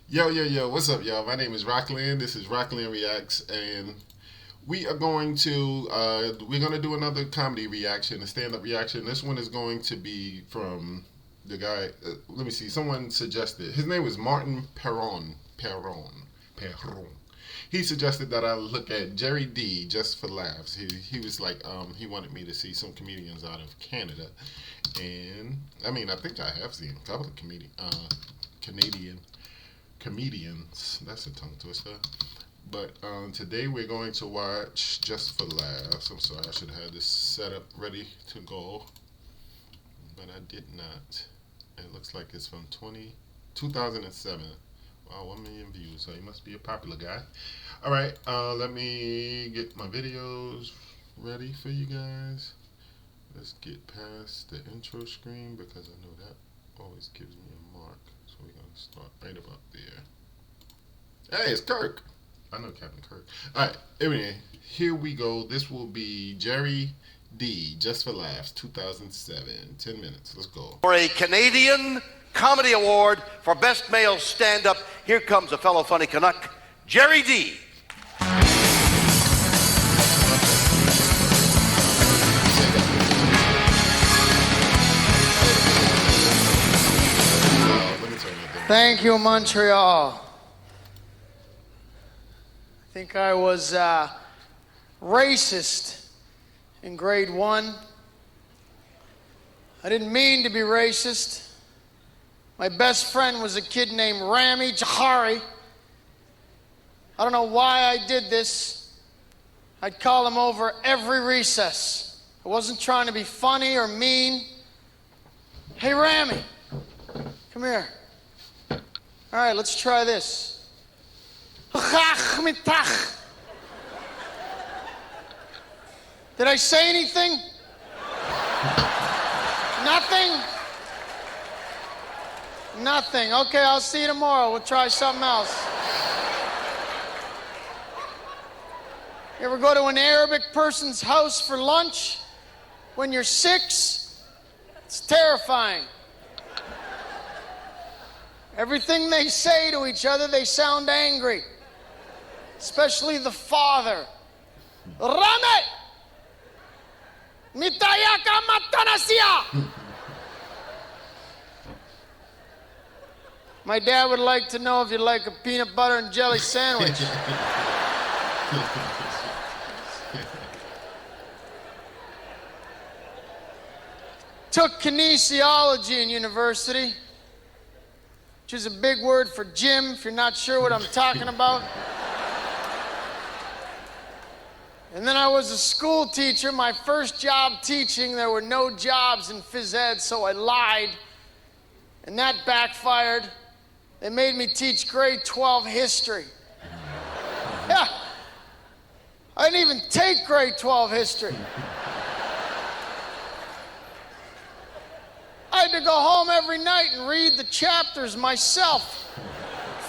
Yo, what's up, y'all? My name is Roklan. This is Roklan Reacts, and we're gonna do another comedy reaction, a stand-up reaction. This one is going to be from the guy. Let me see. Someone suggested his name was Martin Perron. He suggested that I look at Gerry Dee just for laughs. He was like, he wanted me to see some comedians out of Canada, and I mean, I think I have seen a couple of Canadian comedians. That's a tongue twister. But today we're going to watch Just for Laughs. I'm sorry, I should have this set up ready to go, but I did not. It looks like it's from 2007. Wow, 1 million views. So he must be a popular guy. All right, let me get my videos ready for you guys. Let's get past the intro screen because I know that always gives me a mark. So we're going to start right about there. Hey, it's Kirk. I know Captain Kirk. All right, anyway, here we go. This will be Gerry Dee, Just for Laughs, 2007. 10 minutes. Let's go. For a Canadian Comedy Award for Best Male Stand-Up, here comes a fellow funny Canuck, Gerry Dee. Thank you, Montreal. I think I was racist in grade 1. I didn't mean to be racist. My best friend was a kid named Rami Jahari. I don't know why I did this. I'd call him over every recess. I wasn't trying to be funny or mean. Hey, Rami, come here. All right, let's try this. Did I say anything? Nothing? Nothing. Okay, I'll see you tomorrow. We'll try something else. You ever go to an Arabic person's house for lunch when you're 6? It's terrifying. Everything they say to each other, they sound angry. Especially the father. Rame! Mitayaka matanasia! My dad would like to know if you'd like a peanut butter and jelly sandwich. Took kinesiology in university, which is a big word for gym, if you're not sure what I'm talking about. And then I was a school teacher. My first job teaching, there were no jobs in phys ed, so I lied. And that backfired. They made me teach grade 12 history. Yeah, I didn't even take grade 12 history. I had to go home every night and read the chapters myself.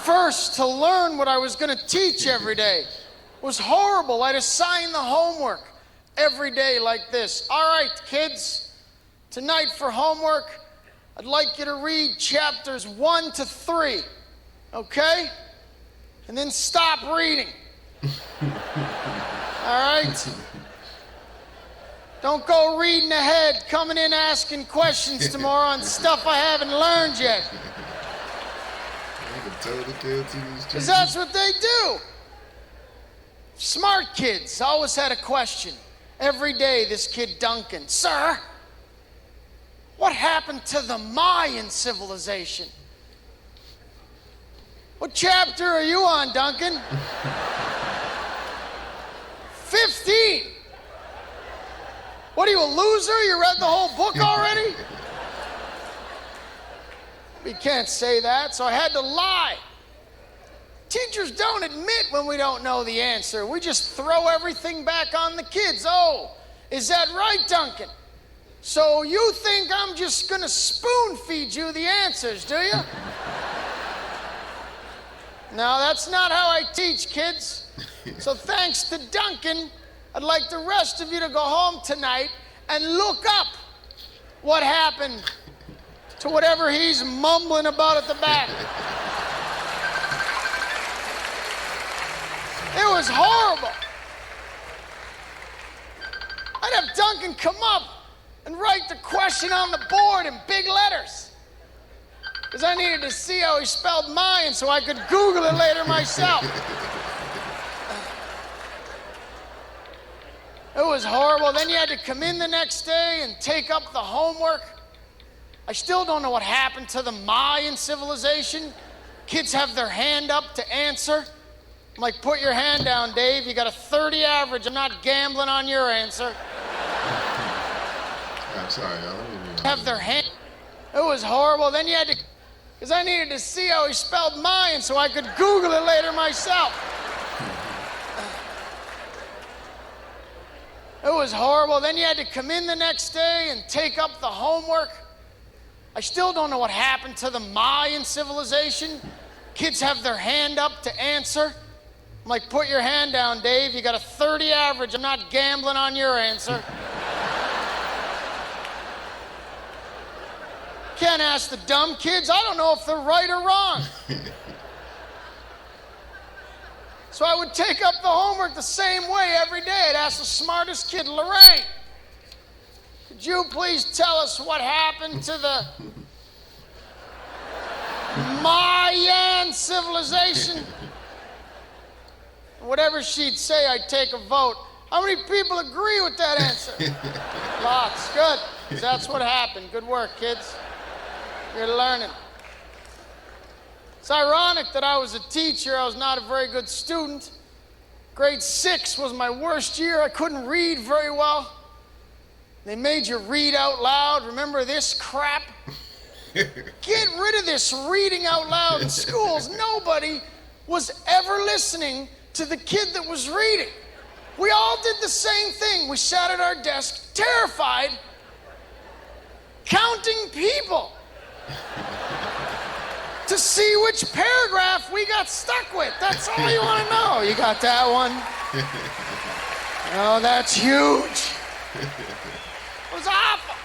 First, to learn what I was going to teach every day. It was horrible. I'd assign the homework every day like this. All right, kids, tonight for homework, I'd like you to read chapters 1 to 3, okay? And then stop reading. All right? Don't go reading ahead, coming in asking questions tomorrow on stuff I haven't learned yet. Because that's what they do. Smart kids always had a question. Every day, this kid Duncan, sir, what happened to the Mayan civilization? What chapter are you on, Duncan? 15. What are you, a loser? You read the whole book already? We can't say that, so I had to lie. Teachers don't admit when we don't know the answer. We just throw everything back on the kids. Oh, is that right, Duncan? So you think I'm just gonna spoon feed you the answers, do you? No, that's not how I teach, kids. So thanks to Duncan, I'd like the rest of you to go home tonight and look up what happened to whatever he's mumbling about at the back. It was horrible. I'd have Duncan come up and write the question on the board in big letters, because I needed to see how he spelled mine so I could Google it later myself. It was horrible. Then you had to come in the next day and take up the homework. I still don't know what happened to the Mayan civilization. Kids have their hand up to answer. I'm like, put your hand down, Dave. You got a 30 average. I'm not gambling on your answer. I'm sorry, Have their hand. It was horrible. Then you had to, because I needed to see how he spelled mine so I could Google it later myself. It was horrible. Then you had to come in the next day and take up the homework. I still don't know what happened to the Mayan civilization. Kids have their hand up to answer. I'm like, put your hand down, Dave. You got a 30 average. I'm not gambling on your answer. Can't ask the dumb kids. I don't know if they're right or wrong. So I would take up the homework the same way every day. I'd ask the smartest kid, Lorraine, could you please tell us what happened to the Mayan civilization? Whatever she'd say, I'd take a vote. How many people agree with that answer? Lots. Good. 'Cause that's what happened. Good work, kids. You're learning. It's ironic that I was a teacher. I was not a very good student. Grade 6 was my worst year. I couldn't read very well. They made you read out loud. Remember this crap? Get rid of this reading out loud in schools. Nobody was ever listening to the kid that was reading. We all did the same thing. We sat at our desk, terrified, counting people to see which paragraph we got stuck with. That's all you want to know. You got that one? Oh, that's huge. It was awful.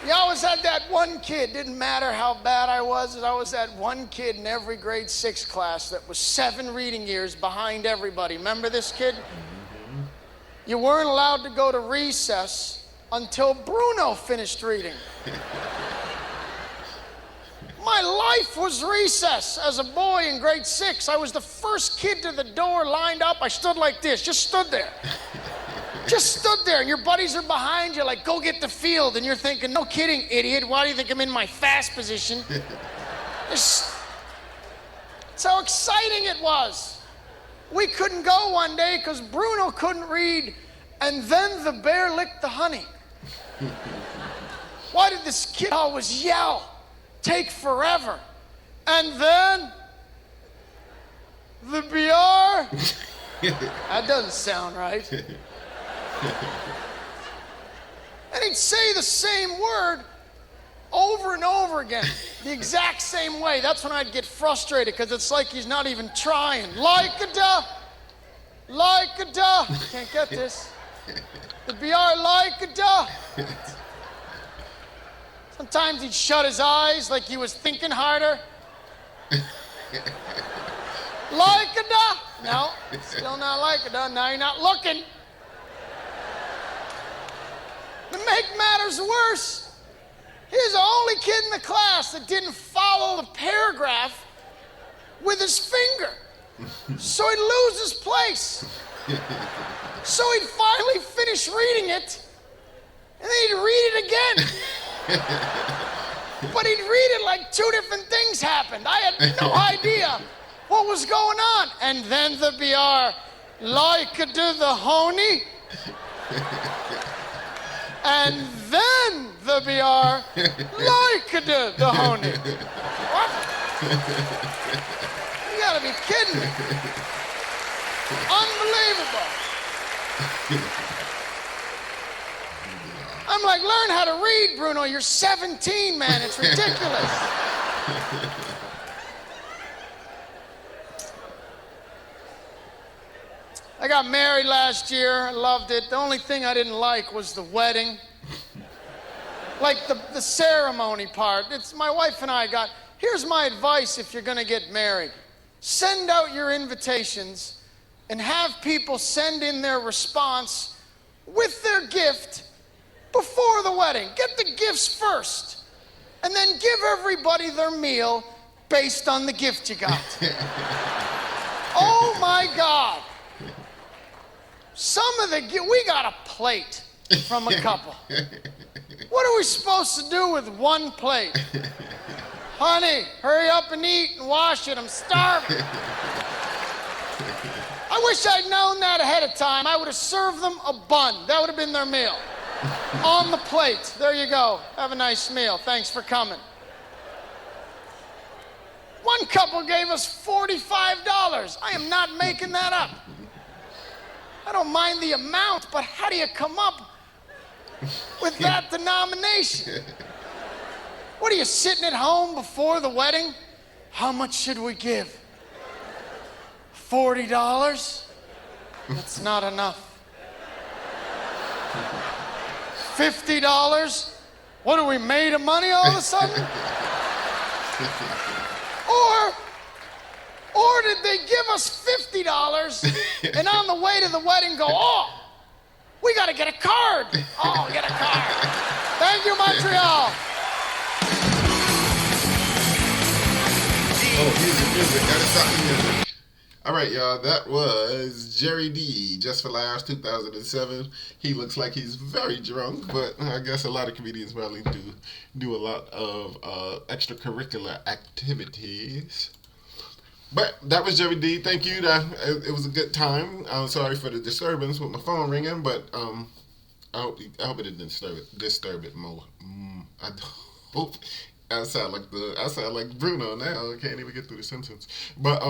You always had that one kid, didn't matter how bad I was, there's always that one kid in every grade 6 class that was 7 reading years behind everybody. Remember this kid? You weren't allowed to go to recess until Bruno finished reading. My life was recess as a boy in grade 6. I was the first kid to the door, lined up. I stood like this, just stood there. Just stood there, and your buddies are behind you like, go get the field. And you're thinking, no kidding, idiot. Why do you think I'm in my fast position? That's how exciting it was. We couldn't go one day because Bruno couldn't read, and then the bear licked the honey. Why did this kid always yell? Take forever. And then the BR. That doesn't sound right. And he'd say the same word over and over again, the exact same way. That's when I'd get frustrated, because it's like he's not even trying. Like-a-da, like-a-da. Can't get this. The BR, like-a-da. Sometimes he'd shut his eyes like he was thinking harder. Like-a-da. No, still not like-a-da. Now you're not looking. To make matters worse, he was the only kid in the class that didn't follow the paragraph with his finger. So he'd lose his place. So he'd finally finish reading it, and then he'd read it again. But he'd read it like 2 different things happened. I had no idea what was going on. And then the BR, like do the honey. And then the BR, like the honey. What? You gotta be kidding me. Unbelievable. I'm like, learn how to read, Bruno. You're 17, man. It's ridiculous. I got married last year. I loved it. The only thing I didn't like was the wedding. Like the ceremony part. It's my wife and I got, here's my advice if you're going to get married. send out your invitations and have people send in their response with their gift before the wedding. Get the gifts first, and then give everybody their meal based on the gift you got. Oh my God. We got a plate from a couple. What are we supposed to do with one plate? Honey, hurry up and eat and wash it. I'm starving. I wish I'd known that ahead of time. I would have served them a bun. That would have been their meal. On the plate. There you go. Have a nice meal. Thanks for coming. One couple gave us $45. I am not making that up. I don't mind the amount, but how do you come up with that denomination? What are you, sitting at home before the wedding? How much should we give? $40? That's not enough. $50? What, are we made of money all of a sudden? Or did they give us $50 and on the way to the wedding go, oh, we got to get a card. Oh, get a card. Thank you, Montreal. Oh, music. Gotta stop the music. All right, y'all. That was Gerry Dee, Just for Laughs, 2007. He looks like he's very drunk, but I guess a lot of comedians probably do a lot of extracurricular activities. But that was Gerry Dee. Thank you. It was a good time. I'm sorry for the disturbance with my phone ringing, but I hope it didn't disturb it more. I hope I sound like Bruno now. I can't even get through the sentence. But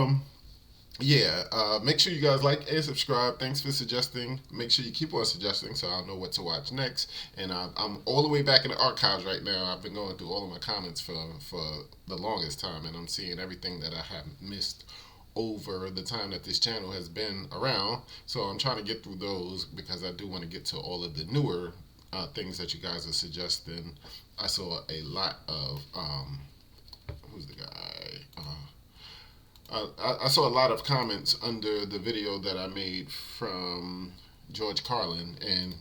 make sure you guys like and subscribe. Thanks for suggesting. Make sure you keep on suggesting so I'll know what to watch next. And I'm all the way back in the archives right now. I've been going through all of my comments for the longest time, and I'm seeing everything that I have missed over the time that this channel has been around. So I'm trying to get through those because I do want to get to all of the newer things that you guys are suggesting. I saw a lot of who's the guy? I saw a lot of comments under the video that I made from George Carlin, and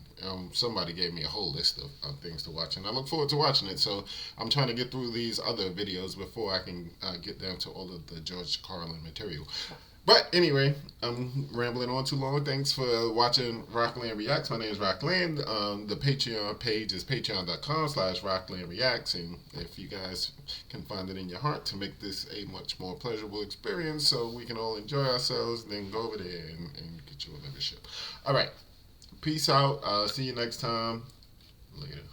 somebody gave me a whole list of things to watch, and I look forward to watching it. So I'm trying to get through these other videos before I can get down to all of the George Carlin material. But anyway, I'm rambling on too long. Thanks for watching Roklan Reacts. My name is Roklan. The Patreon page is patreon.com/RoklanReacts. And if you guys can find it in your heart to make this a much more pleasurable experience so we can all enjoy ourselves, then go over there and get you a membership. All right. Peace out. See you next time. Later.